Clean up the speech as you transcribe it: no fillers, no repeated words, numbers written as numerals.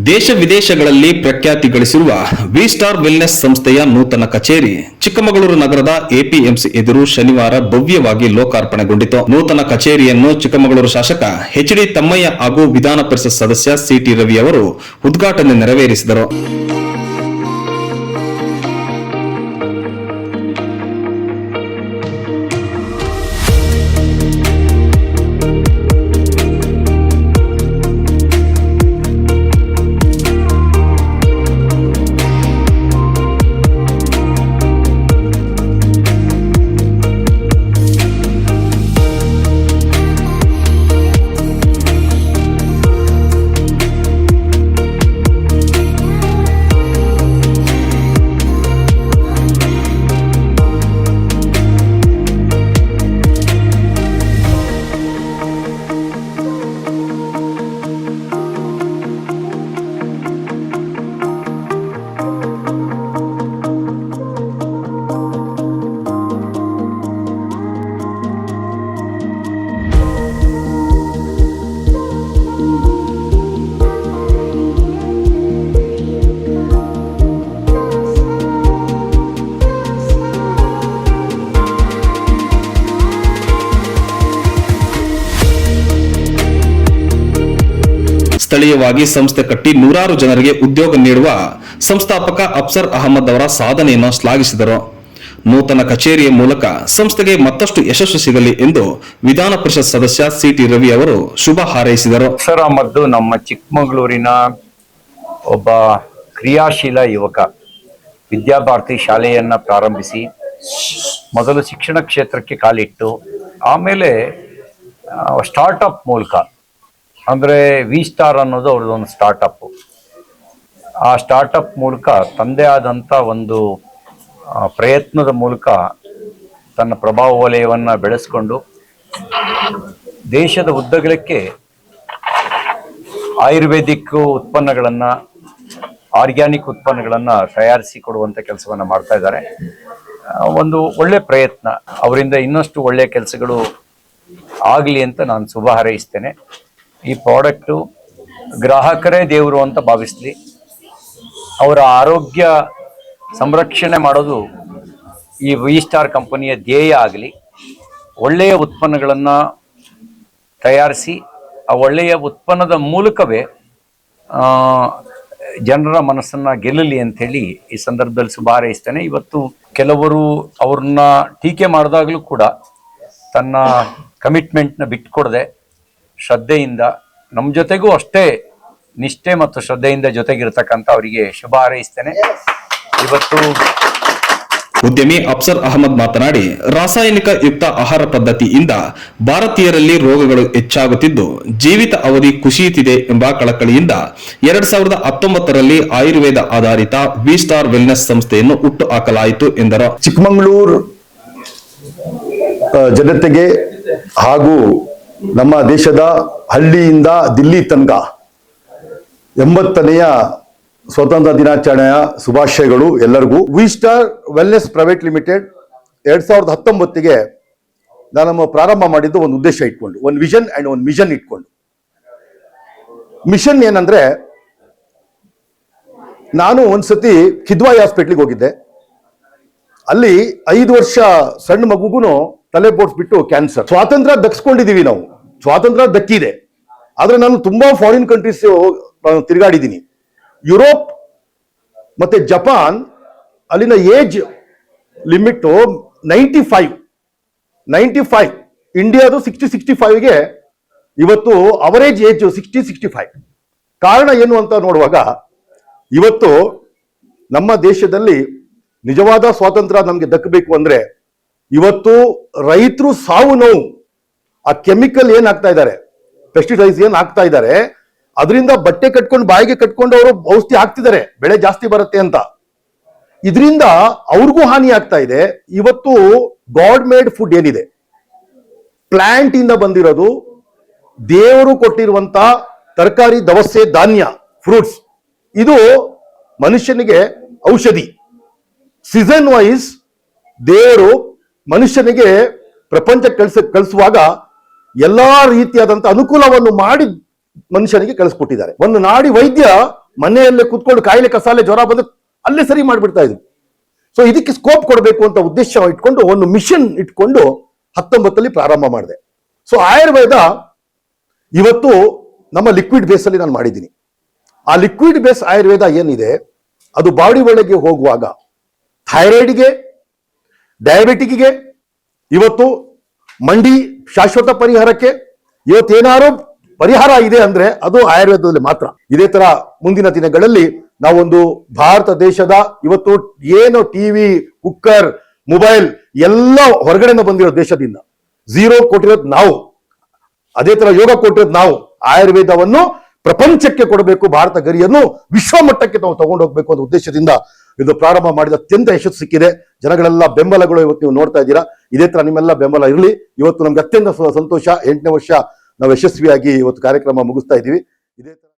ದೇಶ ವಿದೇಶಗಳಲ್ಲಿ ಪ್ರಖ್ಯಾತಿ ಗಳಿಸಿರುವ ವಿ ಸ್ಟಾರ್ ವೆಲ್ನೆಸ್ ಸಂಸ್ಥೆಯ ನೂತನ ಕಚೇರಿ ಚಿಕ್ಕಮಗಳೂರು ನಗರದ ಎಪಿಎಂಸಿ ಎದುರು ಶನಿವಾರ ಭವ್ಯವಾಗಿ ಲೋಕಾರ್ಪಣೆಗೊಂಡಿತು. ನೂತನ ಕಚೇರಿಯನ್ನು ಚಿಕ್ಕಮಗಳೂರು ಶಾಸಕ ಎಚ್.ಡಿ. ತಮ್ಮಯ್ಯ ಹಾಗೂ ವಿಧಾನ ಪರಿಷತ್ ಸದಸ್ಯ ಸಿ.ಟಿ. ರವಿ ಅವರು ಉದ್ಘಾಟನೆ ನೆರವೇರಿಸಿದರು. ಸ್ಥಳೀಯವಾಗಿ ಸಂಸ್ಥೆ ಕಟ್ಟಿ ನೂರಾರು ಜನರಿಗೆ ಉದ್ಯೋಗ ನೀಡುವ ಸಂಸ್ಥಾಪಕ ಅಫ್ಸರ್ ಅಹಮದ್ ಅವರ ಸಾಧನೆಯನ್ನು ಶ್ಲಾಘಿಸಿದರು. ನೂತನ ಕಚೇರಿಯ ಮೂಲಕ ಸಂಸ್ಥೆಗೆ ಮತ್ತಷ್ಟು ಯಶಸ್ಸು ಸಿಗಲಿ ಎಂದು ವಿಧಾನ ಪರಿಷತ್ ಸದಸ್ಯ ಸಿ.ಟಿ. ರವಿ ಅವರು ಶುಭ ಹಾರೈಸಿದರು. ಅಫ್ಸರ್ ಅಹಮದ್ ನಮ್ಮ ಚಿಕ್ಕಮಗಳೂರಿನ ಒಬ್ಬ ಕ್ರಿಯಾಶೀಲ ಯುವಕ. ವಿದ್ಯಾಭಾರತಿ ಶಾಲೆಯನ್ನ ಪ್ರಾರಂಭಿಸಿ ಮೊದಲು ಶಿಕ್ಷಣ ಕ್ಷೇತ್ರಕ್ಕೆ ಕಾಲಿಟ್ಟು ಆಮೇಲೆ ಸ್ಟಾರ್ಟ್ಅಪ್ ಮೂಲಕ ಅಂದರೆ ವಿ ಸ್ಟಾರ್ ಅನ್ನೋದು ಅವ್ರದ್ದೊಂದು ಸ್ಟಾರ್ಟಪ್ಪು. ಆ ಸ್ಟಾರ್ಟಪ್ ಮೂಲಕ ತಂದೆ ಆದಂಥ ಒಂದು ಪ್ರಯತ್ನದ ಮೂಲಕ ತನ್ನ ಪ್ರಭಾವ ವಲಯವನ್ನು ಬೆಳೆಸ್ಕೊಂಡು ದೇಶದ ಉದ್ದಗಲಕ್ಕೆ ಆಯುರ್ವೇದಿಕ್ ಉತ್ಪನ್ನಗಳನ್ನು, ಆರ್ಗ್ಯಾನಿಕ್ ಉತ್ಪನ್ನಗಳನ್ನು ತಯಾರಿಸಿ ಕೊಡುವಂಥ ಕೆಲಸವನ್ನು ಮಾಡ್ತಾ ಇದ್ದಾರೆ. ಒಂದು ಒಳ್ಳೆ ಪ್ರಯತ್ನ. ಅವರಿಂದ ಇನ್ನಷ್ಟು ಒಳ್ಳೆಯ ಕೆಲಸಗಳು ಆಗಲಿ ಅಂತ ನಾನು ಶುಭ ಹಾರೈಸ್ತೇನೆ. ಈ ಪ್ರಾಡಕ್ಟು ಗ್ರಾಹಕರೇ ದೇವರು ಅಂತ ಭಾವಿಸ್ಲಿ. ಅವರ ಆರೋಗ್ಯ ಸಂರಕ್ಷಣೆ ಮಾಡೋದು ಈ ವಿ ಸ್ಟಾರ್ ಕಂಪನಿಯ ಧ್ಯೇಯ ಆಗಲಿ. ಒಳ್ಳೆಯ ಉತ್ಪನ್ನಗಳನ್ನು ತಯಾರಿಸಿ ಆ ಒಳ್ಳೆಯ ಉತ್ಪನ್ನದ ಮೂಲಕವೇ ಜನರ ಮನಸ್ಸನ್ನು ಗೆಲ್ಲಲಿ ಅಂಥೇಳಿ ಈ ಸಂದರ್ಭದಲ್ಲಿ ಶುಭ ಹಾರೈಸ್ತೇನೆ. ಇವತ್ತು ಕೆಲವರು ಅವ್ರನ್ನ ಟೀಕೆ ಮಾಡಿದಾಗಲೂ ಕೂಡ ತನ್ನ ಕಮಿಟ್ಮೆಂಟ್ನ ಬಿಟ್ಕೊಡದೆ ಶ್ರದ್ಧೆಯಿಂದ ನಮ್ಮ ಜೊತೆಗೂ ಅಷ್ಟೇ ನಿಷ್ಠೆ ಮತ್ತು ಶ್ರದ್ಧೆಯಿಂದ ಜೊತೆಗಿರ್ತಕ್ಕಂಥ ಅವರಿಗೆ ಶುಭ ಹಾರೈಸ್ತೇನೆ. ಇವತ್ತು ಉದ್ಯಮಿ ಅಫ್ಸರ್ ಅಹಮದ್ ಮಾತನಾಡಿ, ರಾಸಾಯನಿಕ ಯುಕ್ತ ಆಹಾರ ಪದ್ಧತಿಯಿಂದ ಭಾರತೀಯರಲ್ಲಿ ರೋಗಗಳು ಹೆಚ್ಚಾಗುತ್ತಿದ್ದು ಜೀವಿತ ಅವಧಿ ಕುಸಿಯುತ್ತಿದೆ ಎಂಬ ಕಳಕಳಿಯಿಂದ 2019ರಲ್ಲಿ ಆಯುರ್ವೇದ ಆಧಾರಿತ ವಿ ಸ್ಟಾರ್ ವೆಲ್ನೆಸ್ ಸಂಸ್ಥೆಯನ್ನು ಹುಟ್ಟು ಹಾಕಲಾಯಿತು ಎಂದರು. ಚಿಕ್ಕಮಗಳೂರು ಜನತೆಗೆ ಹಾಗೂ ನಮ್ಮ ದೇಶದ ಹಳ್ಳಿಯಿಂದ ದಿಲ್ಲಿ ತನಕ 80ನೆಯ ಸ್ವಾತಂತ್ರ್ಯ ದಿನಾಚರಣೆಯ ಶುಭಾಶಯಗಳು ಎಲ್ಲರಿಗೂ. V star wellness private limited 2019ಗೆ ನಾನು ಪ್ರಾರಂಭ ಮಾಡಿದ್ದು ಒಂದು ಉದ್ದೇಶ ಇಟ್ಕೊಂಡು, ಒಂದು ವಿಷನ್ ಅಂಡ್ ಒಂದು ಮಿಷನ್ ಇಟ್ಕೊಂಡು. ಮಿಷನ್ ಏನಂದ್ರೆ, ನಾನು ಒಂದ್ಸತಿ ಕಿದ್ವಾಯಿ ಹಾಸ್ಪಿಟ್ಲಿಗೆ ಹೋಗಿದ್ದೆ. ಅಲ್ಲಿ 5 ವರ್ಷ ಸಣ್ಣ ಮಗುಗೂ ತಲೆ ಬೋಡ್ಸ್ಬಿಟ್ಟು ಕ್ಯಾನ್ಸರ್. ಸ್ವಾತಂತ್ರ್ಯ ದಕ್ಸ್ಕೊಂಡಿದೀವಿ ನಾವು, ಸ್ವಾತಂತ್ರ್ಯ ದಕ್ಕಿದೆ. ಆದ್ರೆ ನಾನು ತುಂಬಾ ಫಾರಿನ್ ಕಂಟ್ರೀಸ್ ತಿರುಗಾಡಿದ್ದೀನಿ. ಯುರೋಪ್ ಮತ್ತೆ ಜಪಾನ್, ಅಲ್ಲಿನ ಏಜ್ ಲಿಮಿಟ್ 95. ಇಂಡಿಯಾದು 60-65ಗೆ ಇವತ್ತು ಅವರೇಜ್ ಏಜ್ 60-65. ಕಾರಣ ಏನು ಅಂತ ನೋಡುವಾಗ, ಇವತ್ತು ನಮ್ಮ ದೇಶದಲ್ಲಿ ನಿಜವಾದ ಸ್ವಾತಂತ್ರ್ಯ ನಮ್ಗೆ ದಕ್ಕಬೇಕು ಅಂದ್ರೆ ಇವತ್ತು ರೈತರು ಸಾವು ನೋವು, ಆ ಕೆಮಿಕಲ್ ಏನ್ ಹಾಕ್ತಾ ಇದ್ದಾರೆ, ಪೆಸ್ಟಿಸೈಡ್ಸ್ ಏನ್ ಹಾಕ್ತಾ ಇದ್ದಾರೆ, ಅದರಿಂದ ಬಟ್ಟೆ ಕಟ್ಕೊಂಡು ಬಾಯಿಗೆ ಕಟ್ಕೊಂಡು ಅವರು ಔಷಧಿ ಹಾಕ್ತಿದ್ದಾರೆ ಬೆಳೆ ಜಾಸ್ತಿ ಬರುತ್ತೆ ಅಂತ. ಇದರಿಂದ ಅವ್ರಿಗೂ ಹಾನಿ ಆಗ್ತಾ ಇದೆ. ಇವತ್ತು ಗಾಡ್ ಮೇಡ್ ಫುಡ್ ಏನಿದೆ, ಪ್ಲಾಂಟ್ ಇಂದ ಬಂದಿರೋದು, ದೇವರು ಕೊಟ್ಟಿರುವಂತ ತರಕಾರಿ, ದವಸೆ, ಧಾನ್ಯ, ಫ್ರೂಟ್ಸ್, ಇದು ಮನುಷ್ಯನಿಗೆ ಔಷಧಿ. ಸೀಸನ್ ವೈಸ್ ದೇವರು ಮನುಷ್ಯನಿಗೆ ಪ್ರಪಂಚ ಕಳಿಸುವಾಗ ಎಲ್ಲಾ ರೀತಿಯಾದಂತಹ ಅನುಕೂಲವನ್ನು ಮಾಡಿ ಮನುಷ್ಯನಿಗೆ ಕಳಿಸ್ಕೊಟ್ಟಿದ್ದಾರೆ. ಒಂದು ನಾಡಿ ವೈದ್ಯ ಮನೆಯಲ್ಲೇ ಕೂತ್ಕೊಂಡು ಕಾಯಿಲೆ ಕಸಾಲೆ ಜ್ವರ ಬಂದ್ರೆ ಅಲ್ಲೇ ಸರಿ ಮಾಡಿಬಿಡ್ತಾ ಇದ್ವಿ. ಸೊ ಇದಕ್ಕೆ ಸ್ಕೋಪ್ ಕೊಡಬೇಕು ಅಂತ ಉದ್ದೇಶ ಇಟ್ಕೊಂಡು ಒಂದು ಮಿಷನ್ ಇಟ್ಕೊಂಡು 19 ಪ್ರಾರಂಭ ಮಾಡಿದೆ. ಸೊ ಆಯುರ್ವೇದ ಇವತ್ತು ನಮ್ಮ ಲಿಕ್ವಿಡ್ ಬೇಸ್ ಅಲ್ಲಿ ನಾನು ಮಾಡಿದ್ದೀನಿ. ಆ ಲಿಕ್ವಿಡ್ ಬೇಸ್ ಆಯುರ್ವೇದ ಏನಿದೆ ಅದು ಬಾಡಿ ಒಳಗೆ ಹೋಗುವಾಗ ಥೈರಾಯ್ಡ್ಗೆ, ಡಯಾಬಿಟಿಕ್ಗೆ, ಇವತ್ತು ಮಂಡಿ ಶಾಶ್ವತ ಪರಿಹಾರಕ್ಕೆ ಇವತ್ತೇನಾರು ಪರಿಹಾರ ಇದೆ ಅಂದ್ರೆ ಅದು ಆಯುರ್ವೇದದಲ್ಲಿ ಮಾತ್ರ. ಇದೇ ತರ ಮುಂದಿನ ದಿನಗಳಲ್ಲಿ ನಾವೊಂದು ಭಾರತ ದೇಶದ ಇವತ್ತು ಏನು ಟಿವಿ, ಕುಕ್ಕರ್, ಮೊಬೈಲ್ ಎಲ್ಲ ಹೊರಗಡೆಯಿಂದ ಬಂದಿರೋ ದೇಶದಿಂದ ಝೀರೋ ಕೊಟ್ಟಿರೋದು ನಾವು, ಅದೇ ತರ ಯೋಗ ಕೊಟ್ಟಿರೋದು ನಾವು. ಆಯುರ್ವೇದವನ್ನು ಪ್ರಪಂಚಕ್ಕೆ ಕೊಡಬೇಕು, ಭಾರತ ಗರಿಯನ್ನು ವಿಶ್ವ ಮಟ್ಟಕ್ಕೆ ನಾವು ತಗೊಂಡು ಹೋಗ್ಬೇಕು ಅನ್ನೋ ಉದ್ದೇಶದಿಂದ ಇದು ಪ್ರಾರಂಭ ಮಾಡಿದ ಅತ್ಯಂತ ಯಶಸ್ಸು ಸಿಕ್ಕಿದೆ. ಜನಗಳೆಲ್ಲ ಬೆಂಬಲಗಳು ಇವತ್ತು ನೀವು ನೋಡ್ತಾ ಇದ್ದೀರಾ. ಇದೇ ತರ ನಿಮ್ಮೆಲ್ಲ ಬೆಂಬಲ ಇರಲಿ. ಇವತ್ತು ನಮ್ಗೆ ಅತ್ಯಂತ ಸಂತೋಷ. 8ನೇ ವರ್ಷ ನಾವು ಯಶಸ್ವಿಯಾಗಿ ಇವತ್ತು ಕಾರ್ಯಕ್ರಮ ಮುಗಿಸ್ತಾ ಇದ್ದೀವಿ. ಇದೇ ತರ